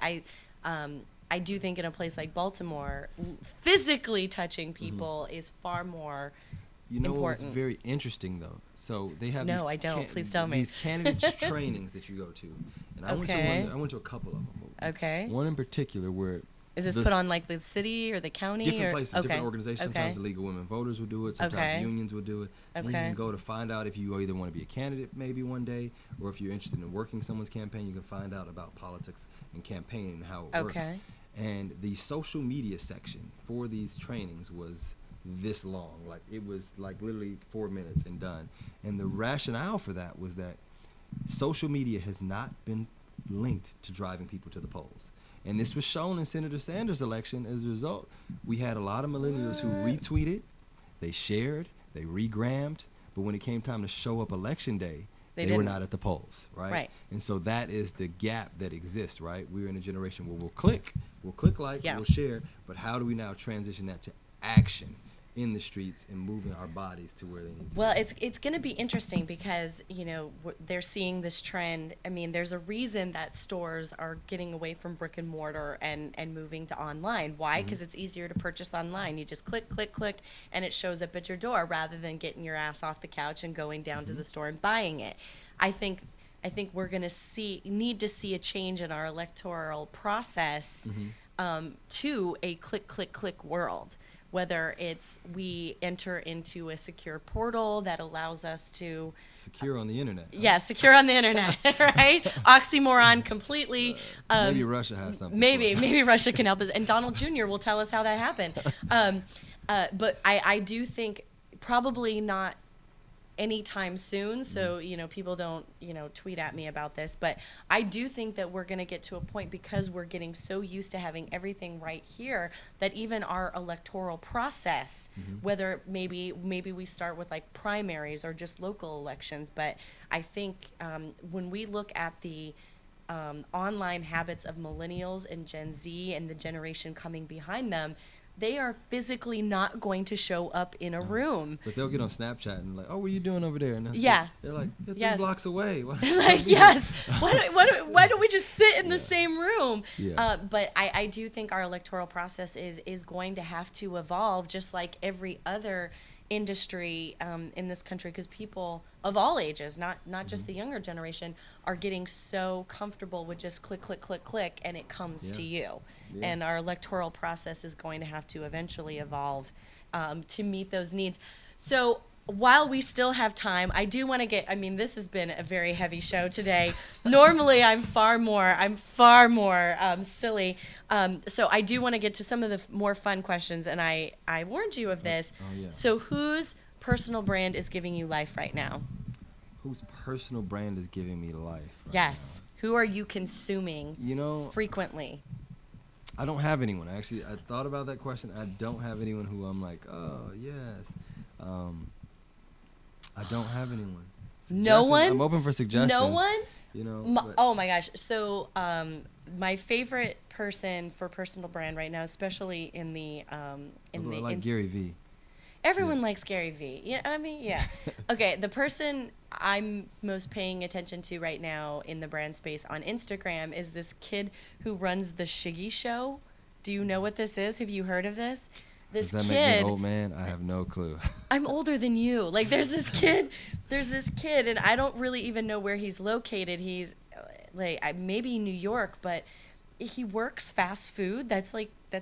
I do think in a place like Baltimore, physically touching people is far more You know important. what's very interesting though? So they have No, I don't. Please tell me. These candidates trainings that you go to, and I went to a couple of them. Okay. One in particular where Is this put on like the city or the county? different or? places, Okay. different organizations. Okay. Sometimes the League of Women Voters will do it. Sometimes Okay. unions will do it. And you Okay. can go to find out if you either want to be a candidate maybe one day, or if you're interested in working someone's campaign, you can find out about politics and campaigning and how it works. Okay. And the social media section for these trainings was this long. Like, it was like literally 4 minutes and done. And the rationale for that was that social media has not been linked to driving people to the polls. And this was shown in Senator Sanders' election. As a result, we had a lot of millennials who retweeted, they shared, they regrammed, but when it came time to show up election day, they were not at the polls, right? Right. And so that is the gap that exists, right? We're in a generation where we'll click like, Yeah. we'll share, but how do we now transition that to action in the streets and moving our bodies to where they need to Well, be? it's going to be interesting because, you know, they're seeing this trend. I mean, there's a reason that stores are getting away from brick and mortar and moving to online. Why? Because it's easier to purchase online. You just click, and it shows up at your door rather than getting your ass off the couch and going down to the store and buying it. I think we're going to need to see a change in our electoral process to a click world. Whether it's we enter into a secure portal that allows us to Secure on the internet. yeah, secure on the internet, right? Oxymoron completely. Maybe Russia has something. Maybe Russia can help us, and Donald Jr. will tell us how that happened. But I do think probably not anytime soon, so you know, people don't, you know, tweet at me about this, but I do think that we're going to get to a point, because we're getting so used to having everything right here, that even our electoral process, whether maybe we start with like primaries or just local elections, but I think when we look at the online habits of millennials and Gen Z and the generation coming behind them, they are physically not going to show up in a room. But they'll get on Snapchat and like, oh, what are you doing over there? And they're like, they're 3 blocks away. Why Like, yes. Why don't we just sit in the same room? Yeah. But I do think our electoral process is going to have to evolve, just like every other industry in this country, because people of all ages, not just the younger generation, are getting so comfortable with just click, and it comes to you. Yeah. And our electoral process is going to have to eventually evolve to meet those needs. So while we still have time, I do want to get, I mean, this has been a very heavy show today. Normally I'm far more silly. So I do want to get to some of the more fun questions, and I warned you of this. Oh, yeah. So whose personal brand is giving you life right now? Whose personal brand is giving me life right Yes. Who are you consuming now? You know, frequently? I don't have anyone. Actually, I thought about that question. I don't have anyone who I'm like, oh, yes. I don't have anyone. No Suggestions? one? I'm open for suggestions. No one? You know. but- Oh my gosh. So my favorite person for personal brand right now, especially in the I like Gary Vee. everyone likes Gary Vee. Yeah, I mean, yeah. Okay, the person I'm most paying attention to right now in the brand space on Instagram is this kid who runs the Shiggy Show. Do you know what this is? Have you heard of this? This Does that kid. make me an old man? I have no clue. I'm older than you. Like, there's this kid, and I don't really even know where he's located. He's like maybe New York, but he works fast food. That's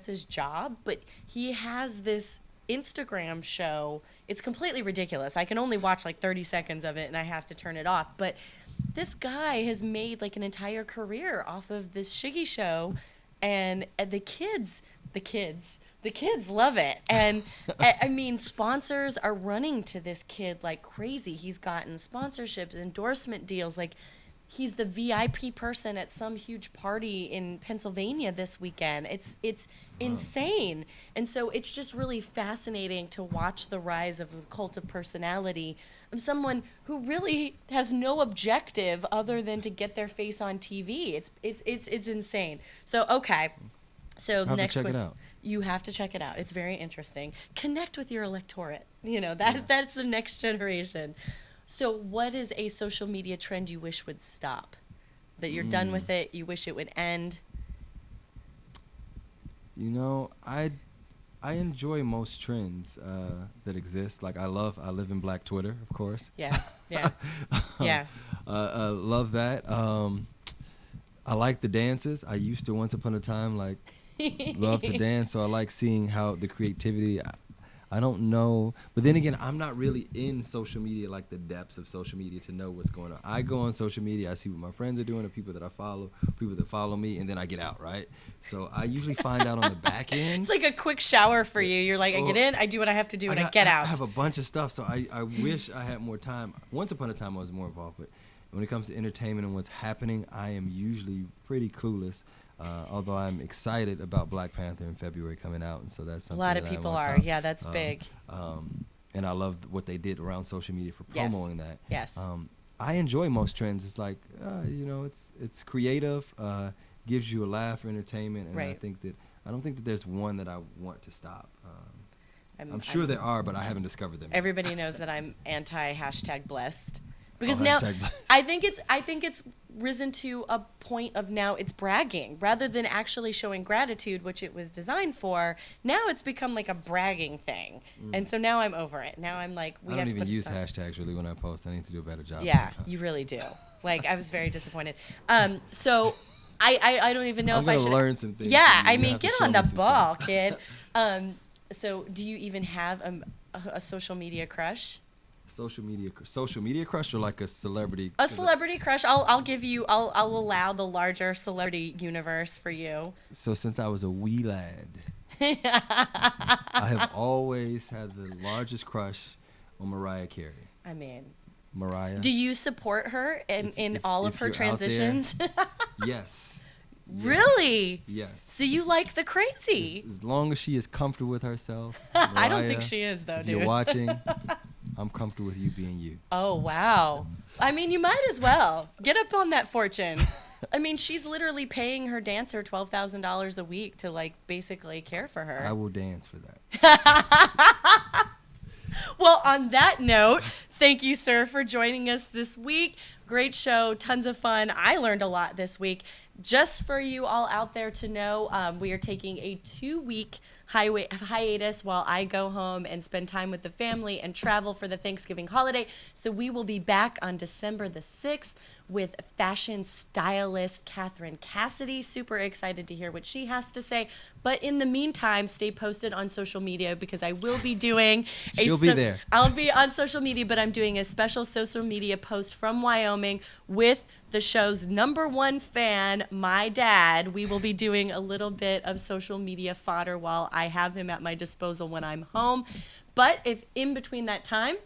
his job. But he has this Instagram show. It's completely ridiculous. I can only watch like 30 seconds of it, and I have to turn it off. But this guy has made like an entire career off of this Shiggy show, and the kids love it. And I mean, sponsors are running to this kid like crazy. He's gotten sponsorships, endorsement deals. Like, he's the VIP person at some huge party in Pennsylvania this weekend. It's insane. And so it's just really fascinating to watch the rise of the cult of personality of someone who really has no objective other than to get their face on TV. It's insane. So okay. So I'll have next to check week, it out. you have to check it out. It's very interesting. Connect with your electorate. That's the next generation. So what is a social media trend you wish would stop? That you're done with it, you wish it would end? I enjoy most trends that exist. Like, I live in Black Twitter, of course. Yeah. Yeah. I love that. I like the dances. I used to once upon a time love to dance, so I like seeing how the creativity. I don't know, but then again, I'm not really in social media, like the depths of social media, to know what's going on. I go on social media, I see what my friends are doing, the people that I follow, people that follow me, and then I get out, right? So I usually find out on the back end. It's like a quick shower for you. You're like, I get in, I do what I have to do, and I get out. I have a bunch of stuff, so I wish I had more time. Once upon a time, I was more involved, but when it comes to entertainment and what's happening, I am usually pretty clueless. Although I'm excited about Black Panther in February coming out, and so that's something a lot that of I people want to are. top. Yeah, that's big. And I love what they did around social media for promoting that. Yes. I enjoy most trends. It's like it's creative, gives you a laugh for entertainment, and right. I don't think that there's one that I want to stop. I'm sure there are, but I haven't discovered them. Everybody knows that I'm anti #blessed. Because #blessed. I think it's risen to a point of now it's bragging rather than actually showing gratitude, which it was designed for. Now it's become like a bragging thing, and so now I'm over it. Now I'm like, I don't even use hashtags really when I post. I need to do a better job. Yeah, you really do. Like, I was very disappointed. So I don't even know if I should learn some things. Yeah, I mean, get on the ball, kid. So do you even have a social media crush? Social media crush, or like a celebrity? A celebrity crush. I'll give you. I'll allow the larger celebrity universe for you. So since I was a wee lad, I have always had the largest crush on Mariah Carey. I mean, Mariah. Do you support her in all of her transitions? Yes. Really? Yes. So you like the crazy? As long as she is comfortable with herself. Mariah, I don't Mariah, think she is, though, if dude. you're watching, I'm comfortable with you being you. Oh, wow. I mean, you might as well. Get up on that fortune. I mean, she's literally paying her dancer $12,000 a week to, like, basically care for her. I will dance for that. Well, on that note, thank you, sir, for joining us this week. Great show, tons of fun. I learned a lot this week. Just for you all out there to know, we are taking a 2-week hiatus while I go home and spend time with the family and travel for the Thanksgiving holiday. So we will be back on December the 6th with fashion stylist Catherine Cassidy. Super excited to hear what she has to say. But in the meantime, stay posted on social media because I will be doing She'll be there. I'll be on social media, but I'm doing a special social media post from Wyoming with the show's #1 fan, my dad. We will be doing a little bit of social media fodder while I have him at my disposal when I'm home. But if in between that time,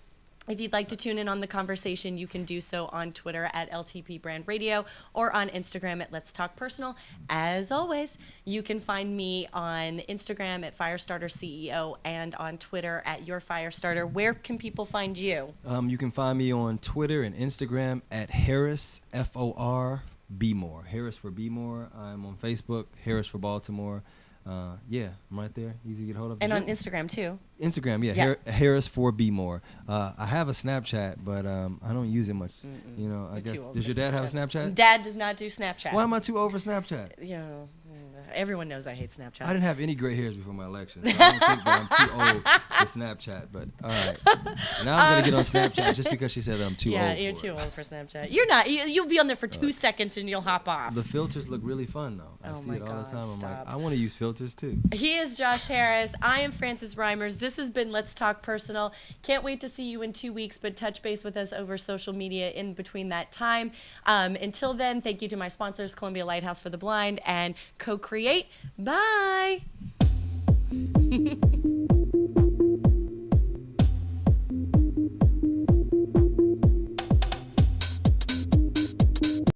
if you'd like to tune in on the conversation, you can do so on Twitter at LTP Brand Radio or on Instagram at Let's Talk Personal. As always, you can find me on Instagram at Firestarter CEO and on Twitter at Your Firestarter. Where can people find you? You can find me on Twitter and Instagram at Harris, FOR, Be More. Harris for Be More. I'm on Facebook, Harris for Baltimore. Yeah, I'm right there. Easy to get hold of. And on Instagram, too. Instagram, yeah. Harris for Be More. I have a Snapchat, but I don't use it much. You know, I guess. Does your dad have a Snapchat? Dad does not do Snapchat. Why am I too old for Snapchat? You know, Everyone knows I hate Snapchat. I didn't have any gray hairs before my election, so I don't think that I'm too old for Snapchat. But all right, now I'm gonna get on Snapchat just because she said I'm too old. Yeah, you're too old for Snapchat. You're not. You'll be on there for 2 seconds and you'll hop off. The filters look really fun though. I see it all the time. I'm like, I want to use filters too. He is Josh Harris. I am Frances Reimers. This has been Let's Talk Personal. Can't wait to see you in 2 weeks, but touch base with us over social media in between that time. Until then, thank you to my sponsors, Columbia Lighthouse for the Blind and Co-Create. Bye.